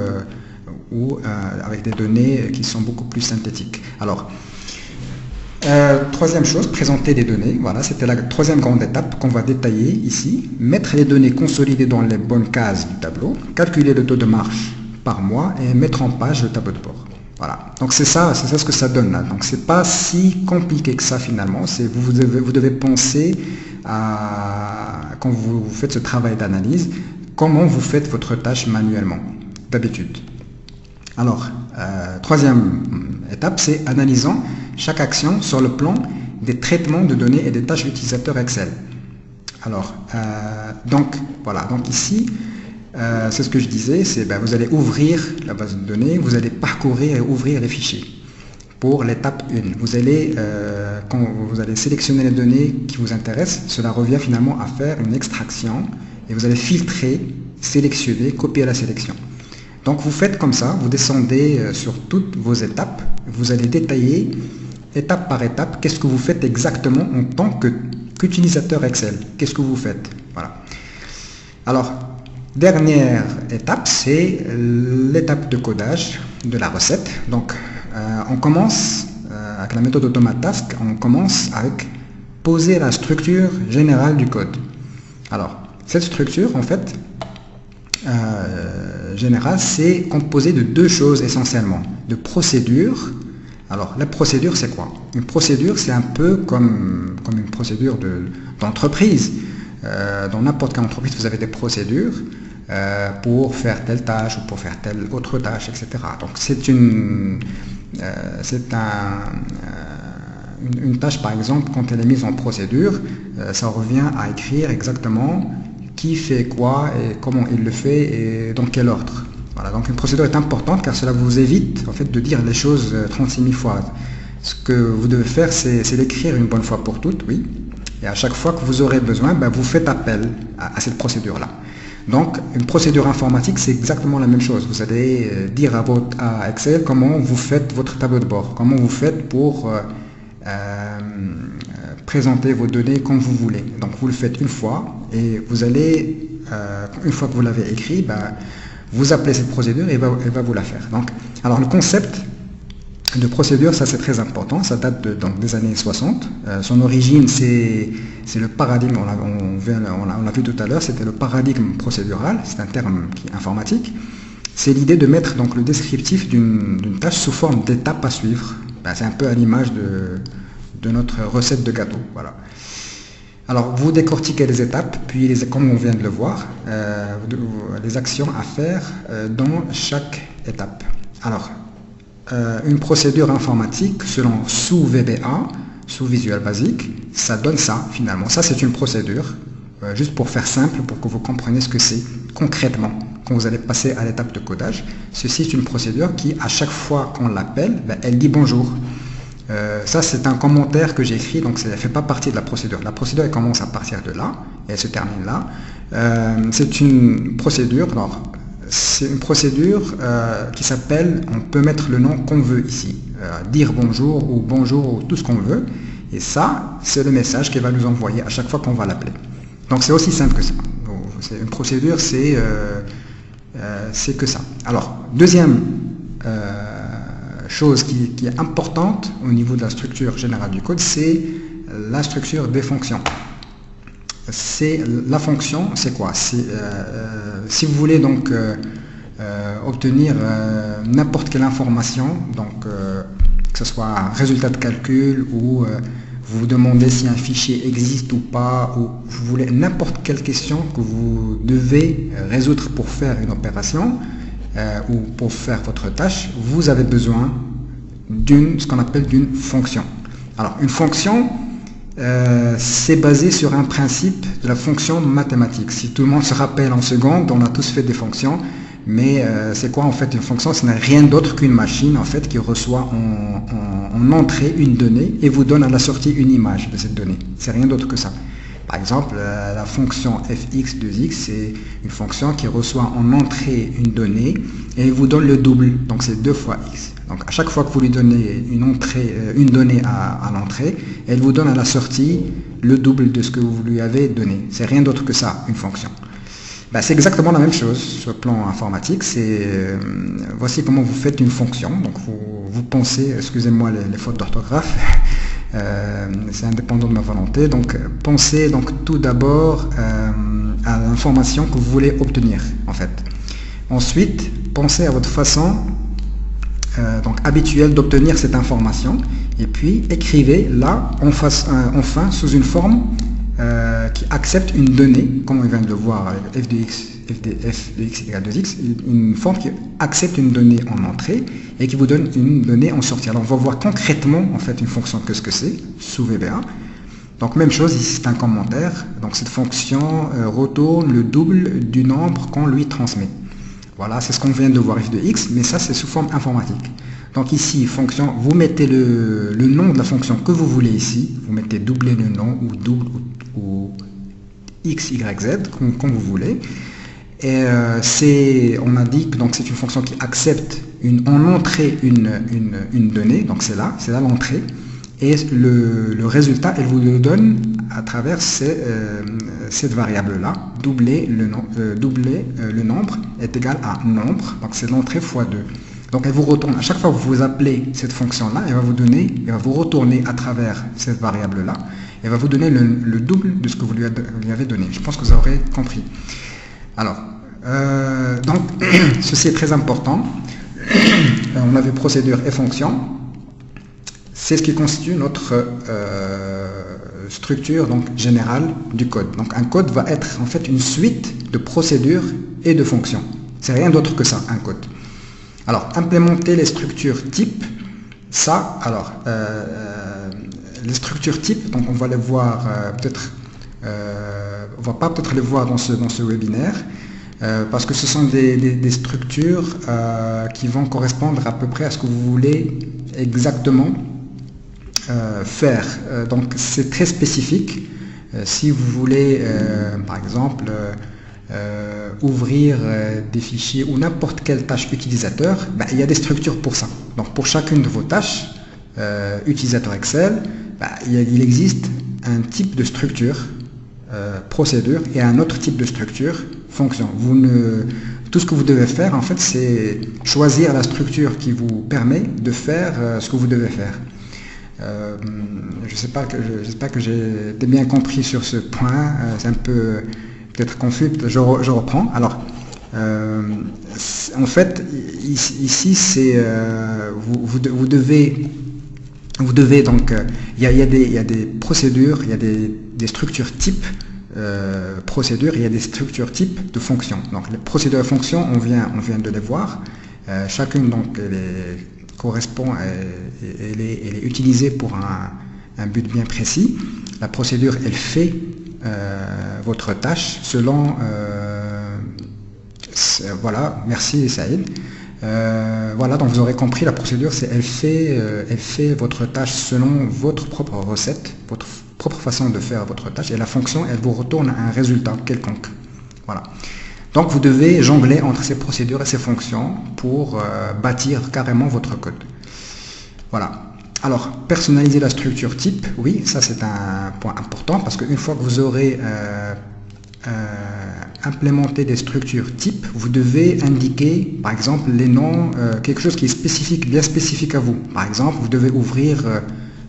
avec des données qui sont beaucoup plus synthétiques. Alors, troisième chose, présenter des données. Voilà, c'était la troisième grande étape qu'on va détailler ici. Mettre les données consolidées dans les bonnes cases du tableau, calculer le taux de marge par mois et mettre en page le tableau de bord. Voilà, donc c'est ça ce que ça donne là. Donc c'est pas si compliqué que ça finalement. Vous devez penser à, quand vous faites ce travail d'analyse, comment vous faites votre tâche manuellement, d'habitude. Alors, troisième étape, c'est analysant chaque action sur le plan des traitements de données et des tâches utilisateurs Excel. Alors, donc voilà, donc ici, c'est ce que je disais, c'est vous allez ouvrir la base de données, vous allez parcourir et ouvrir les fichiers. Pour l'étape 1, vous allez, quand vous allez sélectionner les données qui vous intéressent, cela revient finalement à faire une extraction et vous allez filtrer, sélectionner, copier la sélection. Donc vous faites comme ça, vous descendez sur toutes vos étapes, vous allez détailler étape par étape qu'est-ce que vous faites exactement en tant qu'utilisateur Excel. Qu'est-ce que vous faites? Voilà. Alors, dernière étape, c'est l'étape de codage de la recette. Donc, on commence avec la méthode AutomateTask, on commence avec poser la structure générale du code. Alors, cette structure, en fait, générale, c'est composé de deux choses essentiellement, de procédures. Alors, la procédure, c'est quoi? Une procédure, c'est un peu comme une procédure d'entreprise. Dans n'importe quelle entreprise, vous avez des procédures pour faire telle tâche ou pour faire telle autre tâche, etc. Donc, c'est une tâche, par exemple, quand elle est mise en procédure, ça revient à écrire exactement qui fait quoi et comment il le fait et dans quel ordre. Voilà, donc une procédure est importante car cela vous évite en fait de dire les choses 36 000 fois. Ce que vous devez faire, c'est l'écrire une bonne fois pour toutes, oui. Et à chaque fois que vous aurez besoin, vous faites appel à cette procédure-là. Donc, une procédure informatique, c'est exactement la même chose. Vous allez dire à Excel comment vous faites votre tableau de bord, comment vous faites pour présenter vos données comme vous voulez. Donc, vous le faites une fois et vous allez, une fois que vous l'avez écrit, vous appelez cette procédure et elle va vous la faire. Donc, alors, le concept de procédure, ça c'est très important, ça date donc des années 60. Son origine, c'est le paradigme, on l'a vu tout à l'heure, c'était le paradigme procédural, c'est un terme informatique. C'est l'idée de mettre donc le descriptif d'une tâche sous forme d'étapes à suivre. C'est un peu à l'image de notre recette de gâteau. Voilà. Alors, vous décortiquez les étapes, puis comme on vient de le voir, les actions à faire dans chaque étape. Alors, une procédure informatique selon sous VBA, sous Visual Basic, ça donne ça finalement. Ça c'est une procédure, juste pour faire simple, pour que vous compreniez ce que c'est concrètement quand vous allez passer à l'étape de codage. Ceci est une procédure qui, à chaque fois qu'on l'appelle, elle dit bonjour. Ça c'est un commentaire que j'ai écrit, donc ça ne fait pas partie de la procédure. La procédure elle commence à partir de là et elle se termine là. C'est une procédure. Alors, c'est une procédure qui s'appelle, on peut mettre le nom qu'on veut ici, dire bonjour ou tout ce qu'on veut, et ça c'est le message qu'elle va nous envoyer à chaque fois qu'on va l'appeler. Donc c'est aussi simple que ça. Une procédure c'est que ça. Alors deuxième chose qui est importante au niveau de la structure générale du code, c'est la structure des fonctions. C'est la fonction, c'est quoi? Si vous voulez donc obtenir n'importe quelle information, donc que ce soit un résultat de calcul ou vous vous demandez si un fichier existe ou pas, ou vous voulez n'importe quelle question que vous devez résoudre pour faire une opération ou pour faire votre tâche, vous avez besoin ce qu'on appelle d'une fonction. Alors une fonction, c'est basé sur un principe de la fonction mathématique. Si tout le monde se rappelle en seconde, on a tous fait des fonctions, mais c'est quoi en fait une fonction? Ce n'est rien d'autre qu'une machine en fait qui reçoit en entrée une donnée et vous donne à la sortie une image de cette donnée. C'est rien d'autre que ça. Par exemple, la fonction fx 2x, c'est une fonction qui reçoit en entrée une donnée et vous donne le double, donc c'est 2 fois x. Donc à chaque fois que vous lui donnez une donnée à l'entrée, elle vous donne à la sortie le double de ce que vous lui avez donné. C'est rien d'autre que ça, une fonction. C'est exactement la même chose sur le plan informatique. Voici comment vous faites une fonction. Donc vous pensez, excusez-moi les fautes d'orthographe, c'est indépendant de ma volonté. Donc pensez donc tout d'abord à l'information que vous voulez obtenir en fait. Ensuite, pensez à votre façon donc habituelle d'obtenir cette information. Et puis écrivez là enfin sous une forme qui accepte une donnée, comme on vient de le voir avec f de x égale 2x, une forme qui accepte une donnée en entrée et qui vous donne une donnée en sortie. Alors on va voir concrètement en fait une fonction que ce que c'est sous VBA. Donc même chose, ici c'est un commentaire. Donc cette fonction retourne le double du nombre qu'on lui transmet. Voilà, c'est ce qu'on vient de voir f de x, mais ça c'est sous forme informatique. Donc ici, fonction, vous mettez le nom de la fonction que vous voulez ici, vous mettez doubler le nom ou double ou x, y, z, comme vous voulez. Et on a dit que c'est une fonction qui accepte en entrée une donnée, donc c'est là l'entrée. Et le résultat, elle vous le donne à travers cette variable-là. Doubler le nombre est égal à nombre, donc c'est l'entrée fois 2. Donc elle vous retourne, à chaque fois que vous appelez cette fonction-là, elle va vous retourner à travers cette variable-là, elle va vous donner le double de ce que vous lui avez donné. Je pense que vous aurez compris. Alors, donc, ceci est très important. On avait procédure et fonction. C'est ce qui constitue notre structure générale du code. Donc un code va être en fait une suite de procédures et de fonctions. C'est rien d'autre que ça, un code. Alors, implémenter les structures types, les structures types, donc on va les voir on va pas peut-être les voir dans ce webinaire, parce que ce sont des structures qui vont correspondre à peu près à ce que vous voulez exactement faire. Donc c'est très spécifique. Si vous voulez, par exemple, ouvrir des fichiers ou n'importe quelle tâche utilisateur, il y a des structures pour ça. Donc pour chacune de vos tâches, utilisateur Excel, il existe un type de structure, procédure, et un autre type de structure, fonction. Tout ce que vous devez faire, en fait, c'est choisir la structure qui vous permet de faire ce que vous devez faire. J'espère que j'ai bien compris sur ce point. C'est un peu peut-être confus. Je reprends. Alors, en fait, ici, c'est vous devez donc il y a des procédures, il y a des structures types procédures, il y a des structures types de fonctions. Donc les procédures et fonctions, on vient de les voir. Chacune donc correspond, elle est utilisée pour un but bien précis. La procédure, elle fait votre tâche selon voilà, merci Saïd. Voilà, donc vous aurez compris, la procédure, c'est elle fait votre tâche selon votre propre recette, votre propre façon de faire votre tâche, et la fonction, elle vous retourne un résultat quelconque. Voilà. Donc vous devez jongler entre ces procédures et ces fonctions pour bâtir carrément votre code. Voilà. Alors, personnaliser la structure type, oui, ça c'est un point important, parce qu'une fois que vous aurez implémenté des structures type, vous devez indiquer, par exemple, les noms, quelque chose qui est spécifique, bien spécifique à vous. Par exemple, vous devez ouvrir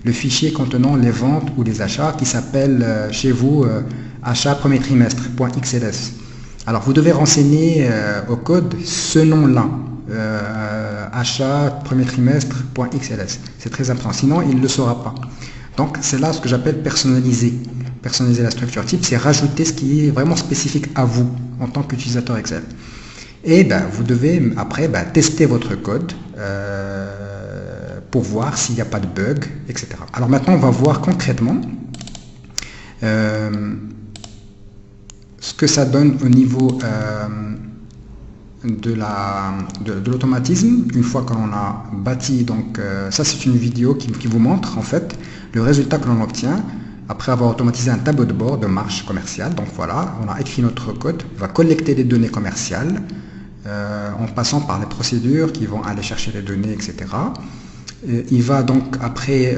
le fichier contenant les ventes ou les achats qui s'appelle chez vous achat premier trimestre.xls. Alors, vous devez renseigner au code ce nom-là, achat premier trimestre.xls. C'est très important, sinon il ne le saura pas. Donc, c'est là ce que j'appelle personnaliser. Personnaliser la structure type, c'est rajouter ce qui est vraiment spécifique à vous en tant qu'utilisateur Excel. Et vous devez après tester votre code pour voir s'il n'y a pas de bug, etc. Alors maintenant, on va voir concrètement ce que ça donne au niveau de l'automatisme. Une fois que l'on a bâti, donc ça c'est une vidéo qui vous montre en fait le résultat que l'on obtient après avoir automatisé un tableau de bord de marche commerciale. Donc voilà, on a écrit notre code, on va collecter des données commerciales en passant par les procédures qui vont aller chercher les données, etc. Il va donc après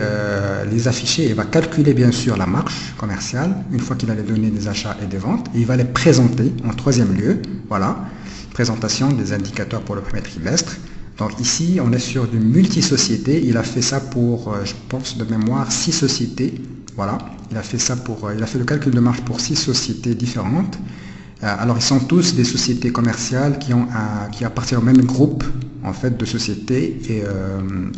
les afficher, il va calculer bien sûr la marge commerciale une fois qu'il a les données des achats et des ventes, et il va les présenter en troisième lieu. Voilà, présentation des indicateurs pour le premier trimestre. Donc ici on est sur du multi-société, il a fait ça pour, je pense de mémoire, 6 sociétés. Voilà, il a fait le calcul de marge pour 6 sociétés différentes. Alors ils sont tous des sociétés commerciales qui appartiennent au même groupe en fait de sociétés, et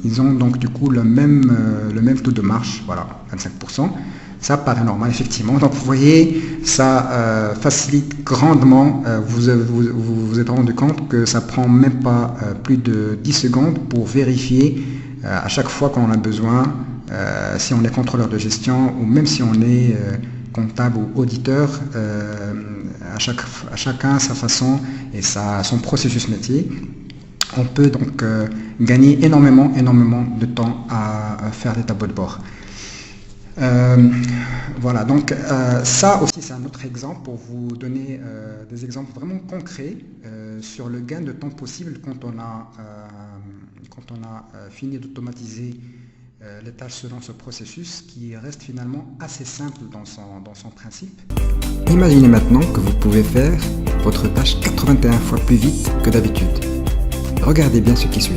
ils ont donc du coup le même taux de marge, voilà, 25%. Ça paraît normal effectivement. Donc vous voyez, ça facilite grandement. Vous êtes rendu compte que ça prend même pas plus de 10 secondes pour vérifier à chaque fois qu'on a besoin, si on est contrôleur de gestion ou même si on est comptable ou auditeur, à chacun sa façon et son processus métier. On peut donc gagner énormément de temps à faire des tableaux de bord. Voilà, donc ça aussi c'est un autre exemple pour vous donner des exemples vraiment concrets sur le gain de temps possible quand on a fini d'automatiser les tâches selon ce processus qui reste finalement assez simple dans son principe. Imaginez maintenant que vous pouvez faire votre tâche 81 fois plus vite que d'habitude. Regardez bien ce qui suit.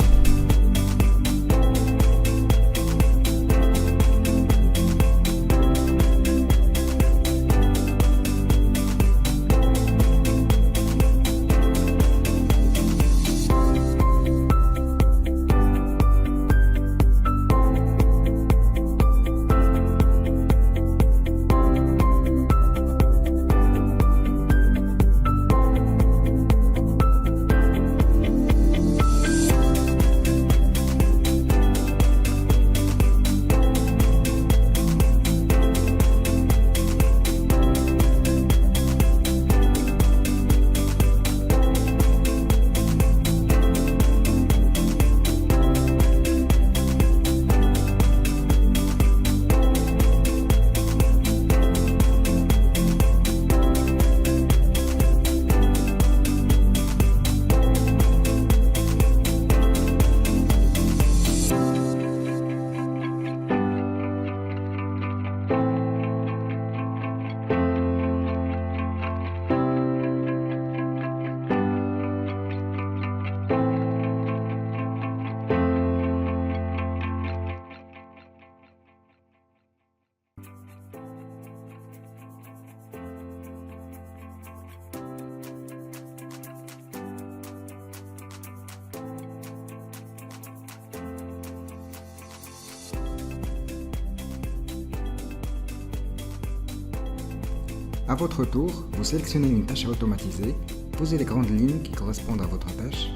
À votre tour, vous sélectionnez une tâche à automatiser, posez les grandes lignes qui correspondent à votre tâche,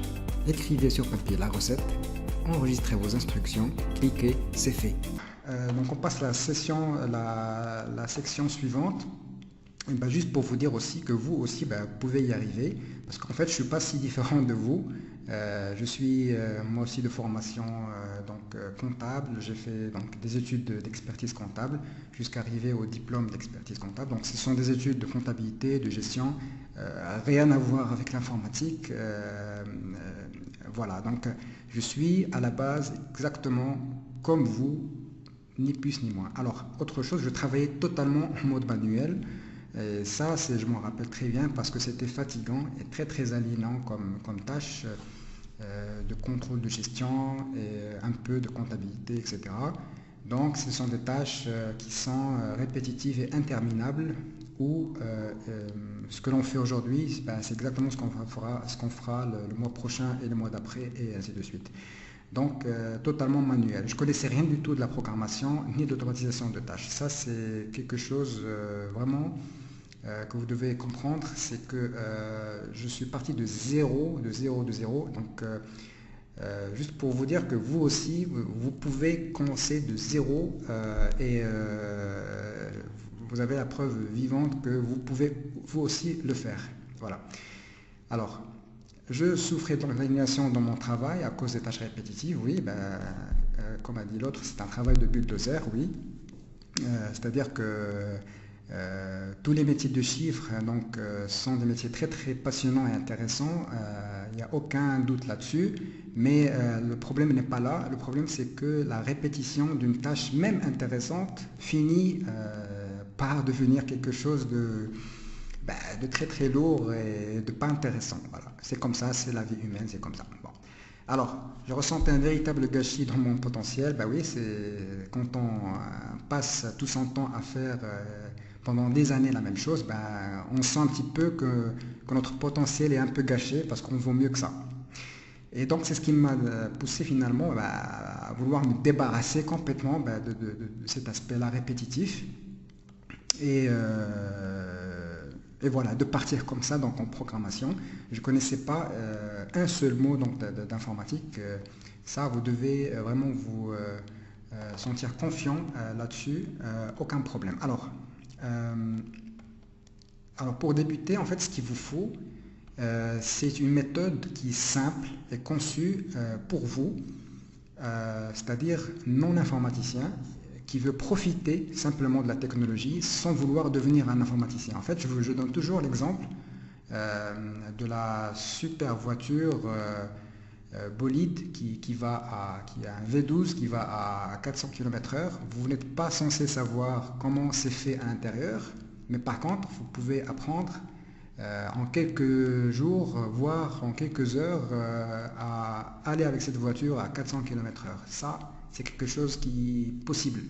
écrivez sur papier la recette, enregistrez vos instructions, cliquez, c'est fait. Donc on passe la section suivante. Et ben juste pour vous dire aussi que vous aussi vous pouvez y arriver, parce qu'en fait je ne suis pas si différent de vous. Je suis moi aussi de formation comptable. J'ai fait donc des études d'expertise comptable jusqu'à arriver au diplôme d'expertise comptable. Donc ce sont des études de comptabilité, de gestion, rien à voir avec l'informatique. Voilà, donc je suis à la base exactement comme vous, ni plus ni moins. Alors autre chose, je travaillais totalement en mode manuel. Et ça, je m'en rappelle très bien parce que c'était fatigant et très très aliénant comme tâche de contrôle de gestion et un peu de comptabilité, etc. Donc ce sont des tâches qui sont répétitives et interminables où ce que l'on fait aujourd'hui, c'est exactement ce qu'on fera le mois prochain et le mois d'après et ainsi de suite. Donc totalement manuel. Je ne connaissais rien du tout de la programmation ni de l'automatisation de tâches. Ça c'est quelque chose vraiment que vous devez comprendre, c'est que je suis parti de zéro. Donc juste pour vous dire que vous aussi, vous pouvez commencer de zéro et vous avez la preuve vivante que vous pouvez vous aussi le faire. Voilà. Alors, je souffrais donc d'aliénation dans mon travail à cause des tâches répétitives, oui, comme a dit l'autre, c'est un travail de bulldozer, oui. C'est-à-dire que tous les métiers de chiffres sont des métiers très très passionnants et intéressants. il n'y a aucun doute là-dessus, mais le problème n'est pas là. Le problème, c'est que la répétition d'une tâche, même intéressante, finit par devenir quelque chose de très très lourd et de pas intéressant. Voilà. C'est comme ça, c'est la vie humaine, c'est comme ça. Bon. Alors, je ressentais un véritable gâchis dans mon potentiel. Bah oui, c'est quand on passe tout son temps à faire pendant des années la même chose, on sent un petit peu que notre potentiel est un peu gâché parce qu'on vaut mieux que ça. Et donc, c'est ce qui m'a poussé finalement à vouloir me débarrasser complètement de cet aspect-là répétitif. Et voilà, de partir comme ça donc en programmation. Je ne connaissais pas un seul mot d'informatique. Ça, vous devez vraiment vous sentir confiant là-dessus, aucun problème. Alors, pour débuter, en fait, ce qu'il vous faut, c'est une méthode qui est simple et conçue pour vous, c'est-à-dire non informaticien, qui veut profiter simplement de la technologie sans vouloir devenir un informaticien. En fait, je donne toujours l'exemple de la super voiture bolide qui a un V12 qui va à 400 km/h. Vous n'êtes pas censé savoir comment c'est fait à l'intérieur, mais par contre, vous pouvez apprendre en quelques jours, voire en quelques heures, à aller avec cette voiture à 400 km/h. Ça, c'est quelque chose qui est possible.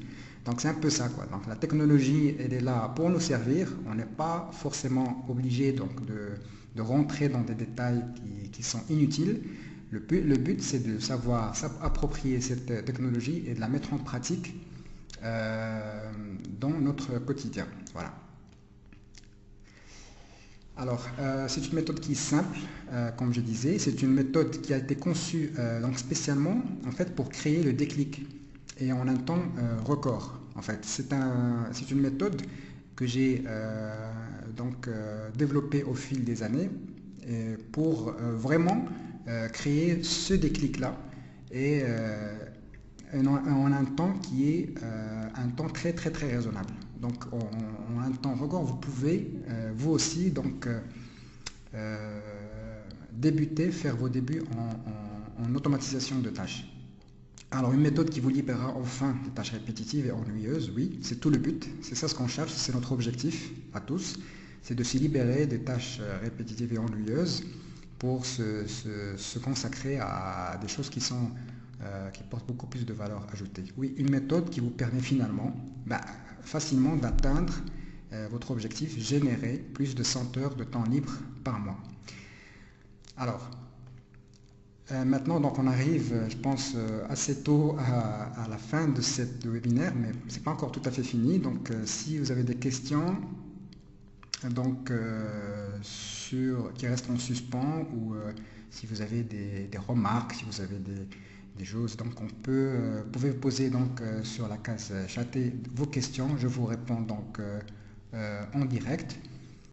Donc c'est un peu ça, quoi. Donc la technologie, elle est là pour nous servir. On n'est pas forcément obligé donc de rentrer dans des détails qui sont inutiles. Le but, c'est de savoir s'approprier cette technologie et de la mettre en pratique dans notre quotidien. Voilà. Alors, c'est une méthode qui est simple, comme je disais. C'est une méthode qui a été conçue donc spécialement en fait, pour créer le déclic et en un temps record. En fait, c'est une méthode que j'ai développée au fil des années pour vraiment créer ce déclic-là et en un temps qui est un temps très très très raisonnable. Donc en un temps record, vous pouvez vous aussi donc faire vos débuts en automatisation de tâches. Alors une méthode qui vous libérera enfin des tâches répétitives et ennuyeuses, oui, c'est tout le but, c'est ça ce qu'on cherche, c'est notre objectif à tous, c'est de se libérer des tâches répétitives et ennuyeuses pour se consacrer à des choses qui portent beaucoup plus de valeur ajoutée. Oui, une méthode qui vous permet finalement facilement d'atteindre votre objectif, générer plus de 100 heures de temps libre par mois. Alors, maintenant, donc on arrive, je pense, assez tôt à la fin de cette webinaire, mais c'est pas encore tout à fait fini. Donc, si vous avez des questions, qui restent en suspens, ou si vous avez des remarques, si vous avez des choses, donc vous pouvez poser donc sur la case chatter vos questions. Je vous réponds donc en direct.